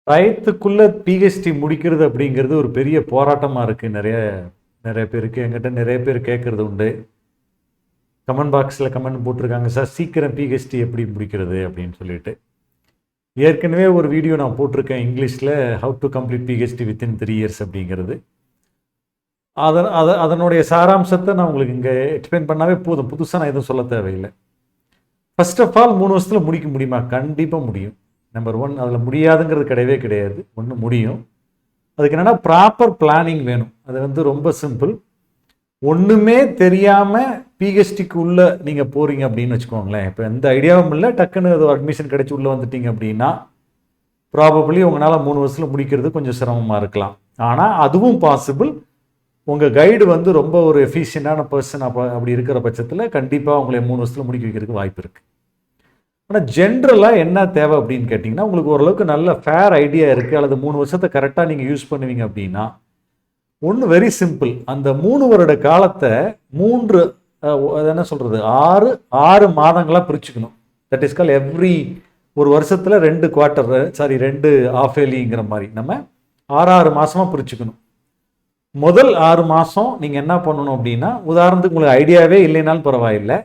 டயத்துக்குள்ளே PhD முடிக்கிறது அப்படிங்கிறது ஒரு பெரிய போராட்டமாக இருக்குது. நிறைய பேருக்கு என்கிட்ட நிறைய பேர் கேட்குறது உண்டு. கமெண்ட் பாக்ஸில் கமெண்ட் போட்டிருக்காங்க, சார் சீக்கிரம் பிஹெச்டி எப்படி முடிக்கிறது அப்படின்னு சொல்லிட்டு. ஏற்கனவே ஒரு வீடியோ நான் போட்டிருக்கேன் இங்கிலீஷில், how to complete PhD within 3 years அப்படிங்கிறது. அதனுடைய சாராம்சத்தை நான் உங்களுக்கு இங்கே எக்ஸ்பிளைன் பண்ணாவே போதும், புதுசாக நான் எதுவும் சொல்ல தேவையில்லை. ஃபர்ஸ்ட் ஆஃப் ஆல் 3 வருஷத்தில் முடிக்க முடியுமா? கண்டிப்பாக முடியும். நம்பர் 1, அதில் முடியாதுங்கிறது கிடையவே கிடையாது. ஒன்று முடியும். அதுக்கு என்னென்னா ப்ராப்பர் பிளானிங் வேணும். அது ரொம்ப சிம்பிள். ஒன்றுமே தெரியாமல் பிஹெச்டிக்கு உள்ளே நீங்கள் போகிறீங்க அப்படின்னு வச்சுக்கோங்களேன். இப்போ எந்த ஐடியாவும் இல்லை, டக்குன்னு அது அட்மிஷன் கிடச்சி உள்ளே வந்துட்டீங்க அப்படின்னா ப்ராபப்ளி உங்களால் 3 வருஷத்தில் முடிக்கிறது கொஞ்சம் சிரமமாக இருக்கலாம். ஆனால் அதுவும் பாசிபிள். உங்கள் கைடு ரொம்ப ஒரு எஃபிஷியண்டான பர்சன் அப்படி இருக்கிற பட்சத்தில் கண்டிப்பாக உங்களை 3 வருஷத்தில் முடிக்க வைக்கிறதுக்கு வாய்ப்பு இருக்குது. ஆனால் ஜென்ரலாக என்ன தேவை அப்படின்னு கேட்டிங்கன்னா, உங்களுக்கு ஓரளவுக்கு நல்ல ஃபேர் ஐடியா இருக்குது, அல்லது 3 வருஷத்தை கரெக்டாக நீங்கள் யூஸ் பண்ணுவீங்க அப்படின்னா, ஒன்று வெரி சிம்பிள். அந்த 3 வருட காலத்தை 3 என்ன சொல்கிறது 6 மாதங்களாக பிரிச்சுக்கணும். தட் இஸ் கால் எவ்ரி ஒரு வருஷத்தில் 2 குவார்ட்டர், 2 ஆஃப் இயர்லிங்கிற மாதிரி நம்ம 6 மாதமாக பிரிச்சுக்கணும். முதல் 6 மாதம் நீங்கள் என்ன பண்ணணும் அப்படின்னா, உதாரணத்துக்கு உங்களுக்கு ஐடியாவே இல்லைனாலும் பரவாயில்லை,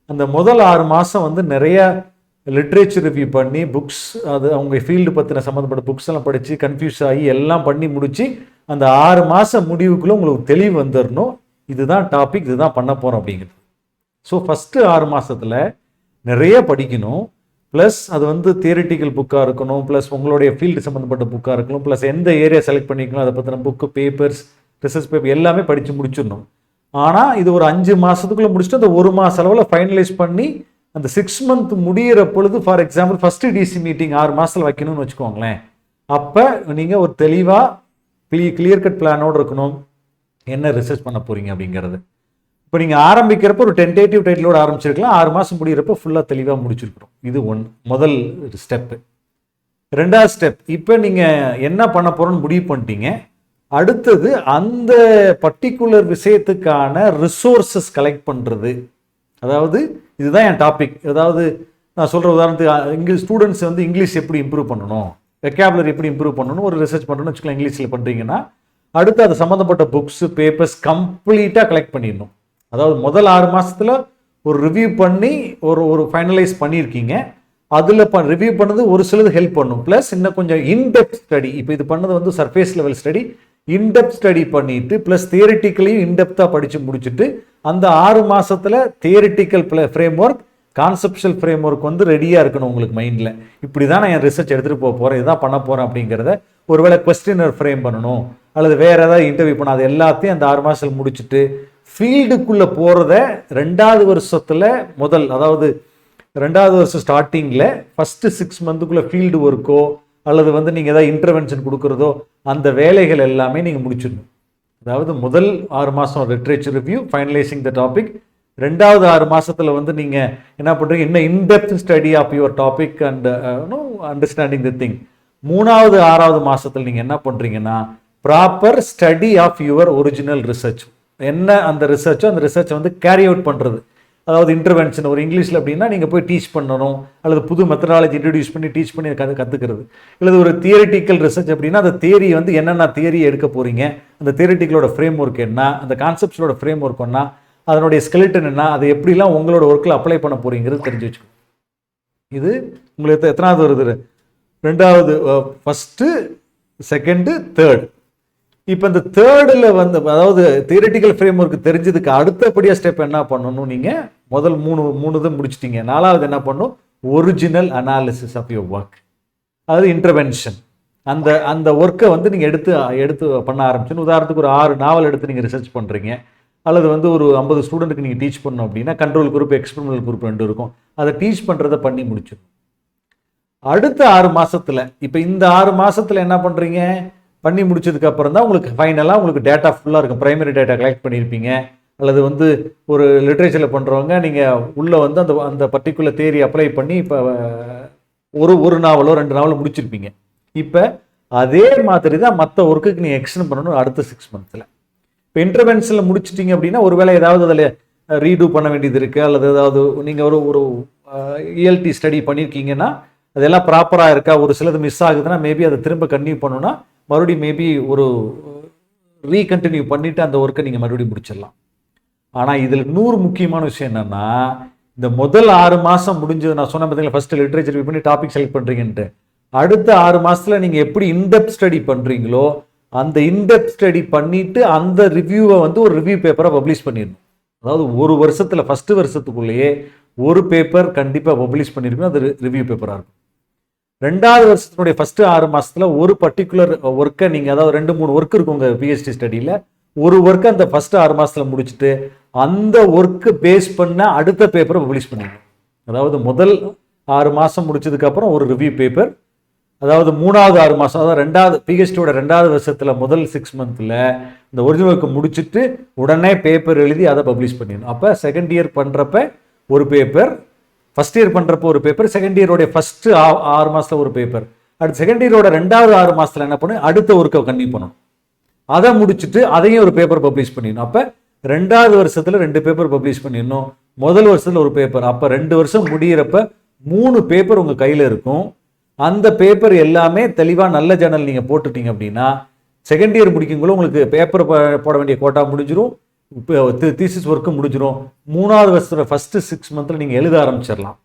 அந்த முதல் 6 மாதம் நிறைய லிட்ரேச்சர் ரிவ்யூ பண்ணி புக்ஸ், அது அவங்க ஃபீல்டு பற்றின சம்மந்தப்பட்ட புக்ஸ் எல்லாம் படித்து கன்ஃபியூஸ் ஆகி எல்லாம் பண்ணி முடித்து அந்த 6 மாதம் முடிவுக்குள்ளே உங்களுக்கு தெளிவு வந்துடணும். இதுதான் டாபிக், இதுதான் பண்ண போகிறோம் அப்படிங்கிறது. ஸோ ஃபஸ்ட்டு 6 மாதத்தில் நிறைய படிக்கணும். ப்ளஸ் அது தியரிட்டிக்கல் புக்காக இருக்கணும், ப்ளஸ் உங்களுடைய ஃபீல்டு சம்மந்தப்பட்ட புக்காக இருக்கணும், ப்ளஸ் எந்த ஏரியா செலக்ட் பண்ணிக்கணும் அதை பற்றின புக்கு, பேப்பர்ஸ், ரிசர்ச் பேப்பர் எல்லாமே படித்து முடிச்சிடணும். ஆனால் இது ஒரு 5 மாதத்துக்குள்ளே முடிச்சுட்டு அந்த 1 மாத அளவில் ஃபைனலைஸ் பண்ணி அந்த 6 month முடிகிற பொழுது, for example first DC meeting 6 மாதத்தில் வைக்கணும்னு வச்சுக்கோங்களேன். அப்போ நீங்கள் ஒரு தெளிவாக கிளியர் கட் பிளானோடு இருக்கணும், என்ன ரிசர்ச் பண்ண போகிறீங்க அப்படிங்கிறது. இப்போ நீங்கள் ஆரம்பிக்கிறப்ப ஒரு டென்டேட்டிவ் டைட்டிலோடு ஆரம்பிச்சிருக்கலாம், 6 மாதம் முடிகிறப்ப ஃபுல்லாக தெளிவாக முடிச்சிருக்கணும். இது முதல் ஸ்டெப்பு. 2வது ஸ்டெப், இப்போ நீங்கள் என்ன பண்ண போகிறோன்னு முடிவு பண்ணிட்டீங்க. அடுத்தது அந்த பர்டிகுலர் விஷயத்துக்கான ரிசோர்ஸஸ் கலெக்ட் பண்ணுறது. அதாவது இதுதான் என் டாபிக். அதாவது நான் சொல்கிற உதாரணத்துக்கு ஸ்டூடெண்ட்ஸ் இங்கிலீஷ் எப்படி இம்ப்ரூவ் பண்ணணும், வெக்காபுலரி எப்படி இம்ப்ரூவ் பண்ணணும் ஒரு ரிசர்ச் பண்ணணும்னு வச்சுக்கலாம், இங்கிலீஷில் பண்ணுறீங்கன்னா அடுத்து அது சம்மந்தப்பட்ட புக்ஸ், பேப்பர்ஸ் கம்ப்ளீட்டாக கலெக்ட் பண்ணிடணும். அதாவது முதல் 6 மாதத்தில் ஒரு ரிவ்யூ பண்ணி ஒரு ஃபைனலைஸ் பண்ணியிருக்கீங்க. அதில் ரிவ்யூ பண்ணது ஒரு சிலது ஹெல்ப் பண்ணும். ப்ளஸ் இன்னும் கொஞ்சம் இன்டெப்த் ஸ்டடி. இப்போ இது பண்ணது surface level study, in-depth study பண்ணிட்டு ப்ளஸ் தியரிட்டிக்கலையும் இன்டெப்த்தாக படித்து முடிச்சுட்டு அந்த 6 மாதத்தில் theoretical frame work, conceptual frame work ரெடியாக இருக்கணும் உங்களுக்கு மைண்டில். இப்படி தான் நான் என் ரிசர்ச் எடுத்துகிட்டு போக போகிறேன், இதுதான் பண்ண போகிறேன் அப்படிங்கிறத. ஒருவேளை கொஸ்டினர் ஃப்ரேம் பண்ணணும் அல்லது வேறு ஏதாவது இன்டர்வியூ பண்ணணும், அது எல்லாத்தையும் அந்த 6 மாதத்தில் முடிச்சுட்டு ஃபீல்டுக்குள்ளே போகிறத 2வது வருஷத்தில் அதாவது 2வது வருஷம் ஸ்டார்டிங்கில் ஃபஸ்ட்டு 6 monthக்குள்ளே ஃபீல்டு ஒர்க்கோ அல்லது நீங்கள் ஏதாவது இன்டர்வென்ஷன் கொடுக்குறதோ அந்த வேலைகள் எல்லாமே நீங்கள் முடிச்சிடணும். அதாவது முதல் 6 மாதம் literature review, finalising the topic. 2வது 6 மாதத்தில் நீங்கள் என்ன பண்ணுறீங்க, இன்னும் in-depth study of your topic and understanding the thing. 3வது 6வது மாதத்தில் நீங்கள் என்ன பண்ணுறீங்கன்னா proper study of your original research. என்ன அந்த ரிசர்ச்சோ அந்த ரிசர்ச்சை கேரி அவுட் பண்ணுறது. அதாவது இன்டர்வென்ஷன் ஒரு இங்கிலீஷில் அப்படின்னா நீங்கள் போய் டீச் பண்ணணும், அல்லது புது மெத்தடாலஜி இன்ட்ரடியூஸ் பண்ணி டீச் பண்ணி கற்றுக்கிறது. இல்லை ஒரு தியரிட்டிக்கல் ரிசர்ச் அப்படின்னா அந்த தியரி என்னென்ன தியரி எடுக்க போகிறீங்க, அந்த தியரிட்டிக்கலோட ஃப்ரேம் ஒர்க் என்ன, அந்த கான்செப்ட்ஸோட ஃப்ரேம் ஒர்க் என்ன, அதனுடைய ஸ்கெலிட்டன் என்ன, அதை எப்படிலாம் உங்களோட ஒர்க்கில் அப்ளை பண்ண போகிறீங்கிறது தெரிஞ்சு வச்சுக்கணும். இது உங்களுக்கு எத்தனாவது வருது? 2வது, ஃபஸ்ட்டு, 2nd, 3rd. இப்போ இந்த 3rd அதாவது தியரிட்டிக்கல் ஃப்ரேம் ஒர்க் தெரிஞ்சதுக்கு அடுத்தபடியாக ஸ்டெப் என்ன பண்ணணும், நீங்கள் முதல் 3 முடிச்சிட்டீங்க. 4வது என்ன பண்ணணும், original analysis of your work, அதாவது இன்டர்வென்ஷன். அந்த ஒர்க்கை நீங்கள் எடுத்து பண்ண ஆரம்பிச்சுன்னு. உதாரணத்துக்கு ஒரு 6 நாவல் எடுத்து நீங்கள் ரிசர்ச் பண்ணுறீங்க, அல்லது ஒரு 50 ஸ்டூடெண்ட்டுக்கு நீங்கள் டீச் பண்ணணும் அப்படின்னா கண்ட்ரோல் குரூப், எக்ஸ்பெரிமெண்டல் குரூப் 2 இருக்கும். அதை டீச் பண்ணுறதை பண்ணி முடிச்சிடும். அடுத்த 6 மாதத்தில் இப்போ இந்த 6 மாதத்தில் என்ன பண்ணுறீங்க, பண்ணி முடிச்சதுக்கு அப்புறம் தான் உங்களுக்கு ஃபைனலாக உங்களுக்கு டேட்டா ஃபுல்லாக இருக்கும். ப்ரைமரி டேட்டா கலெக்ட் பண்ணியிருப்பீங்க, அல்லது ஒரு லிட்ரேச்சரில் பண்ணுறவங்க நீங்கள் உள்ளே அந்த பர்டிகுலர் தியரி அப்ளை பண்ணி இப்போ ஒரு நாவலோ 2 நாவலோ முடிச்சிருப்பீங்க. இப்போ அதே மாதிரி தான் மற்ற ஒர்க்குக்கு நீங்கள் எக்ஸ்டெண்ட் பண்ணணும் அடுத்த 6 monthsல. இப்போ இன்டர்வென்ஷனில் முடிச்சிட்டிங்க அப்படின்னா ஒருவேளை ஏதாவது அதில் ரீடூ பண்ண வேண்டியது இருக்குது, அல்லது ஏதாவது நீங்கள் ஒரு ELT ஸ்டடி பண்ணியிருக்கீங்கன்னா அதெல்லாம் ப்ராப்பராக இருக்கா, ஒரு சிலது மிஸ் ஆகுதுன்னா மேபி அதை திரும்ப கன்டினியூ பண்ணணும்னா மறுபடியும் மேபி ஒரு ரீகண்டினியூ பண்ணிவிட்டு அந்த ஒர்க்கை நீங்கள் மறுபடியும் முடிச்சிடலாம். ஆனால் இதில் இன்னொரு முக்கியமான விஷயம் என்னென்னா, இந்த முதல் 6 மாதம் முடிஞ்சது நான் சொன்ன பார்த்தீங்களா, ஃபஸ்ட்டு லிட்ரேச்சர் ரிவ்யூ பண்ணி டாபிக் செலக்ட் பண்ணுறீங்கன்ட்டு, அடுத்த 6 மாதத்தில் நீங்கள் எப்படி இன்டெப்த் ஸ்டடி பண்ணுறீங்களோ அந்த இன்டெப்த் ஸ்டடி பண்ணிவிட்டு அந்த ரிவ்யூவை வந்து ஒரு ரிவ்யூ பேப்பரை பப்ளிஷ் பண்ணிடணும். அதாவது ஒரு வருஷத்தில் ஃபஸ்ட்டு வருஷத்துக்குள்ளேயே ஒரு பேப்பர் கண்டிப்பாக பப்ளிஷ் பண்ணியிருக்கணும், அது ரிவ்யூ பேப்பராக இருக்கும். 2வது வருஷத்தினுடைய ஃபஸ்ட்டு 6 மாதத்தில் ஒரு பர்டிகுலர் ஒர்க்கை நீங்கள், அதாவது 2-3 ஒர்க் இருக்கும் உங்கள் பிஹெச்டி ஸ்டடியில், ஒரு ஒர்க்கை அந்த ஃபஸ்ட்டு 6 மாதத்தில் முடிச்சுட்டு அந்த ஒர்க்கு பேஸ் பண்ண அடுத்த பேப்பரை பப்ளிஷ் பண்ணிடணும். அதாவது முதல் 6 மாதம் முடிச்சதுக்கப்புறம் ஒரு ரிவ்யூ பேப்பர், அதாவது 3வது 6 மாதம், அதாவது 2வது பிஹெச்டியோட 2வது வருஷத்தில் முதல் 6 மந்த்தில் இந்த ஒரிஜினல் ஒர்க்கை முடிச்சுட்டு உடனே பேப்பர் எழுதி அதை பப்ளிஷ் பண்ணிடணும். அப்போ செகண்ட் இயர் பண்ணுறப்ப ஒரு பேப்பர், ஃபஸ்ட் இயர் பண்ணுறப்போ ஒரு பேப்பர், செகண்ட் இயரோடைய ஃபஸ்ட்டு 6 மாதத்தில் ஒரு பேப்பர், அடுத்து செகண்ட் இயரோட 2வது 6 மாதத்தில் என்ன பண்ணணும், அடுத்த ஒர்க்கை கண்டினியூ பண்ணணும். அதை முடிச்சுட்டு அதையும் ஒரு பேப்பர் பப்ளிஷ் பண்ணிடணும். அப்போ 2வது வருஷத்தில் 2 பேப்பர் பப்ளிஷ் பண்ணிடணும், முதல் வருஷத்தில் ஒரு பேப்பர். அப்போ 2 வருஷம் முடிகிறப்ப 3 பேப்பர் உங்கள் கையில் இருக்கும். அந்த பேப்பர் எல்லாமே தெளிவாக நல்ல ஜேர்னல் நீங்கள் போட்டுட்டீங்க அப்படின்னா செகண்ட் இயர் முடிக்கும்போது உங்களுக்கு பேப்பர் போட வேண்டிய கோட்டா முடிஞ்சிடும், தீசிஸ் ஒர்க்கு முடிஞ்சிடும். 3வது வருஷத்தோட ஃபஸ்ட்டு 6 மந்த்தில் நீங்கள் எழுத ஆரம்பிச்சிடலாம்.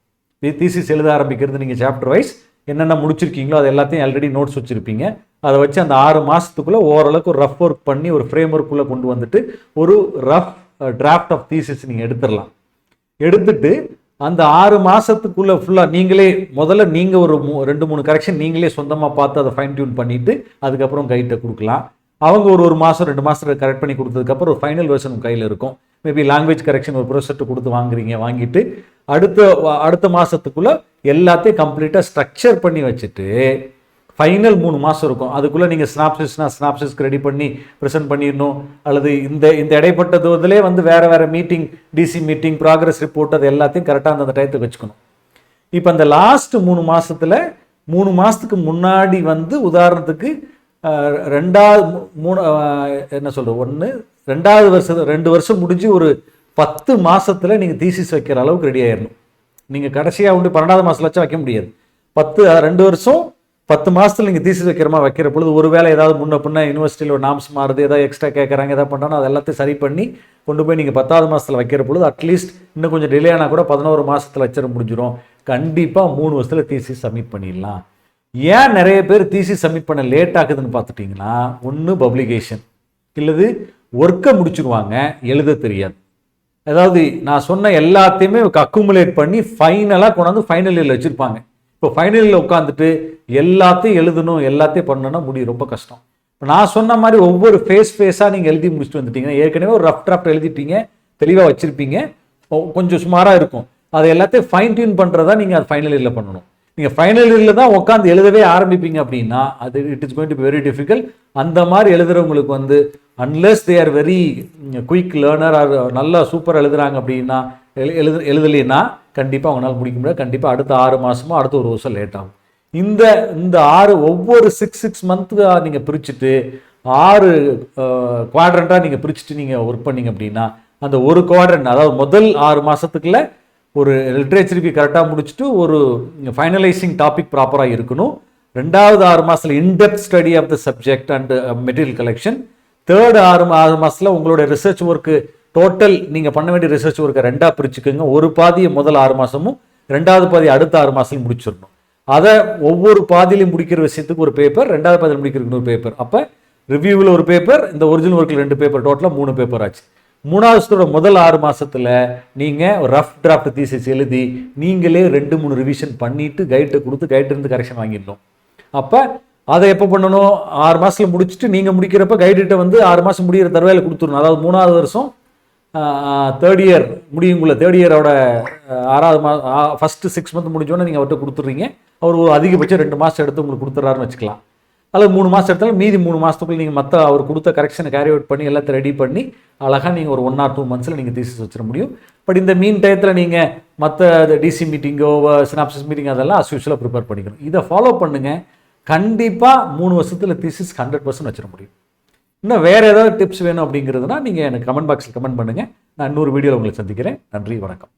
தீசிஸ் எழுத ஆரம்பிக்கிறது நீங்கள் சாப்டர் வைஸ் என்னென்ன முடிச்சிருக்கீங்களோ அது எல்லாத்தையும் ஆல்ரெடி நோட்ஸ் வச்சுருப்பீங்க. அதை வச்சு அந்த 6 மாதத்துக்குள்ளே ஓரளவுக்கு ஒரு ரஃப் ஒர்க் பண்ணி ஒரு ஃப்ரேம் ஒர்க்குள்ளே கொண்டு வந்துட்டு ஒரு ரஃப் டிராஃப்ட் ஆஃப் தீசிஸ் நீங்கள் எடுத்துடலாம். எடுத்துட்டு அந்த 6 மாதத்துக்குள்ளே ஃபுல்லாக நீங்களே முதல்ல நீங்கள் ஒரு 2-3 கரெக்ஷன் நீங்களே சொந்தமாக பார்த்து அதை ஃபைன் டியூன் பண்ணிவிட்டு அதுக்கப்புறம் கைட்டை கொடுக்கலாம். அவங்க ஒரு மாதம் 2 மாதத்தில் கரெக்ட் பண்ணி கொடுத்ததுக்கப்புறம் ஒரு ஃபைனல் வெர்ஷன் கையில் இருக்கும். மேபி லாங்குவேஜ் கரெக்ஷன் ஒரு ப்ரொஃபஸர்ட்டு கொடுத்து வாங்கிட்டு அடுத்த மாதத்துக்குள்ளே எல்லாத்தையும் கம்ப்ளீட்டாக ஸ்ட்ரக்சர் பண்ணி வச்சுட்டு ஃபைனல் 3 மாதம் இருக்கும். அதுக்குள்ளே நீங்கள் ஸ்னாப்சிஸ்க்கு ரெடி பண்ணி ப்ரெசென்ட் பண்ணிடணும். அல்லது இந்த இடைப்பட்டதுலேயே வந்து வேறு meeting, DC meeting, progress report, அது எல்லாத்தையும் கரெக்டாக அந்த டயத்துக்கு வச்சுக்கணும். இப்போ அந்த லாஸ்ட் 3 மாதத்தில் 3 மாதத்துக்கு முன்னாடி வந்து உதாரணத்துக்கு 2வது வருஷம் 2 வருஷம் முடிஞ்சு ஒரு 10 மாதத்தில் நீங்கள் தீசிஸ் வைக்கிற அளவுக்கு ரெடி ஆயிடணும். நீங்கள் கடைசியாக 12வது மாதத்தில் வச்சா வைக்க முடியாது. 2 வருஷம் 10 மாதத்தில் நீங்கள் தீசிஸ் வைக்கிற பொழுது ஒரு வேளை ஏதாவது முன்ன யூனிவர்சிட்டியில் ஒரு நாம்ஸ் மாறுது, ஏதாவது எக்ஸ்ட்ரா கேட்குறாங்க, எதாவது பண்ணாலும் அது எல்லாத்தையும் சரி பண்ணி கொண்டு போய் நீங்கள் 10வது மாதத்தில் வைக்கிற பொழுது அட்லீஸ்ட் இன்னும் கொஞ்சம் டிலே ஆனால் கூட 11 மாதத்தில் வச்சிட முடிஞ்சிடும். கண்டிப்பாக 3 வருஷத்தில் தீசிஸ் சப்மிட் பண்ணிடலாம். ஏன் நிறைய பேர் தீசிஸ் சப்மிட் பண்ண லேட் ஆகுதுன்னு பார்த்துட்டிங்கன்னா, ஒன்று பப்ளிகேஷன், இல்லது ஒர்க்கை முடிச்சுடுவாங்க, எழுத தெரியாது. அதாவது நான் சொன்ன எல்லாத்தையுமே அக்குமுலேட் பண்ணி ஃபைனலாக கொண்டாந்து ஃபைனல் இயரில் வச்சுருப்பாங்க. இப்போ ஃபைனல் இயரில் உட்காந்துட்டு எல்லாத்தையும் எழுதணும், எல்லாத்தையும் பண்ணணும்னா முடியும், ரொம்ப கஷ்டம். இப்போ நான் சொன்ன மாதிரி ஒவ்வொரு ஃபேஸாக நீங்கள் எழுதி முடிச்சுட்டு வந்துட்டீங்கன்னா, ஏற்கனவே ஒரு ரஃப் டிராஃப்ட் எழுதிட்டீங்க, தெளிவாக வச்சுருப்பீங்க, கொஞ்சம் சுமாராக இருக்கும். அதை எல்லாத்தையும் ஃபைன் டியூன் பண்ணுறதா நீங்கள் அது ஃபைனல் இயரில் பண்ணணும். நீங்கள் ஃபைனல் இயரில் தான் உட்காந்து எழுதவே ஆரம்பிப்பீங்க அப்படின்னா அது it is going to be very difficult. அந்த மாதிரி எழுதுறவங்களுக்கு வந்து unless they are very quick learner, or நல்லா சூப்பர் எழுதுறாங்க அப்படின்னா எழுதலைன்னா கண்டிப்பாக அவங்களால முடிக்க முடியாது. கண்டிப்பாக அடுத்த 6 மாதமோ அடுத்த ஒரு வருஷம் லேட் ஆகும். இந்த 6 ஒவ்வொரு 6 மந்த்துக்கு நீங்கள் பிரிச்சுட்டு 6 குவாட்ரண்ட்டாக நீங்கள் பிரிச்சுட்டு நீங்கள் ஒர்க் பண்ணீங்க அப்படின்னா அந்த ஒரு குவாட்ரண்ட், அதாவது முதல் 6 மாதத்துக்குள்ள ஒரு லிட்ரேச்சர் ரிவ்யூ கரெக்டாக முடிச்சுட்டு ஒரு ஃபைனலைசிங் டாபிக் ப்ராப்பராக இருக்கணும். 2வது 6 மாதத்தில் in-depth study of the subject and material collection. 3rd 6 மாதத்தில் உங்களுடைய ரிசர்ச் ஒர்க்கு டோட்டல் நீங்கள் பண்ண வேண்டிய ரிசர்ச் ஒர்க்கை 2ஆக பிரிச்சுக்கோங்க. ஒரு பாதியை முதல் 6 மாதமும் 2வது பாதி அடுத்த 6 மாதம் முடிச்சிடணும். அதை ஒவ்வொரு பாதியிலையும் முடிக்கிற விஷயத்துக்கு ஒரு பேப்பர், 2வது பாதியில் முடிக்கிறதுக்கு ஒரு பேப்பர். அப்போ ரிவ்யூவில் ஒரு பேப்பர், இந்த ஒரிஜினல் ஒர்க்கில் 2 பேப்பர், டோட்டலாக 3 பேப்பர் ஆச்சு. 3வது வருஷத்தோட முதல் 6 மாதத்தில் நீங்கள் ரஃப் டிராஃப்ட் தீசிஸ் எழுதி நீங்களே 2-3 ரிவிஷன் பண்ணிவிட்டு கைட்டை கொடுத்து கைட்டிருந்து கரெக்ஷன் வாங்கிடணும். அப்போ அதை எப்போ பண்ணணும், 6 மாதத்தில் முடிச்சுட்டு நீங்கள் முடிக்கிறப்ப கைடிட்ட வந்து 6 மாதம் முடிகிற தருவாயில் கொடுத்துடணும். அதாவது 3வது வருஷம் 3rd இயர் முடியுங்குள்ள 3rd இயரோட 6வது மாதம் ஃபஸ்ட்டு 6 மந்த் முடிஞ்சோன்னே நீங்கள் அவர்கிட்ட கொடுத்துட்றீங்க. அவர் ஒரு அதிகபட்சம் 2 மாதம் எடுத்து உங்களுக்கு கொடுத்துட்றாருன்னு வச்சுக்கலாம். அல்லது 3 மாதம் எடுத்தாலும் மீதி 3 மாதத்துக்குள்ள நீங்கள் மற்ற அவர் கொடுத்த கரெக்ஷனை கேரி அவுட் பண்ணி எல்லாத்தையும் ரெடி பண்ணி அழகாக நீங்கள் ஒரு 1 or 2 months நீங்கள் தீசிஸ் வச்சிட முடியும். பட் இந்த மீன் டயத்தில் நீங்கள் மற்ற டிசி மீட்டிங்கோ சினாப்சிஸ் மீட்டிங் அதெல்லாம் அஸ் யூஷுவலாக ப்ரிப்பேர் பண்ணிக்கணும். இதை ஃபாலோ பண்ணுங்கள். கண்டிப்பாக 3 வருஷத்தில் தீசிஸ் 100% வச்சிட முடியும். இன்னும் வேறு ஏதாவது டிப்ஸ் வேணும் அப்படிங்கிறதுனா நீங்கள் எனக்கு கமெண்ட் பாக்ஸில் கமெண்ட் பண்ணுங்கள். நான் இன்னொரு வீடியோவில் உங்களை சந்திக்கிறேன். நன்றி, வணக்கம்.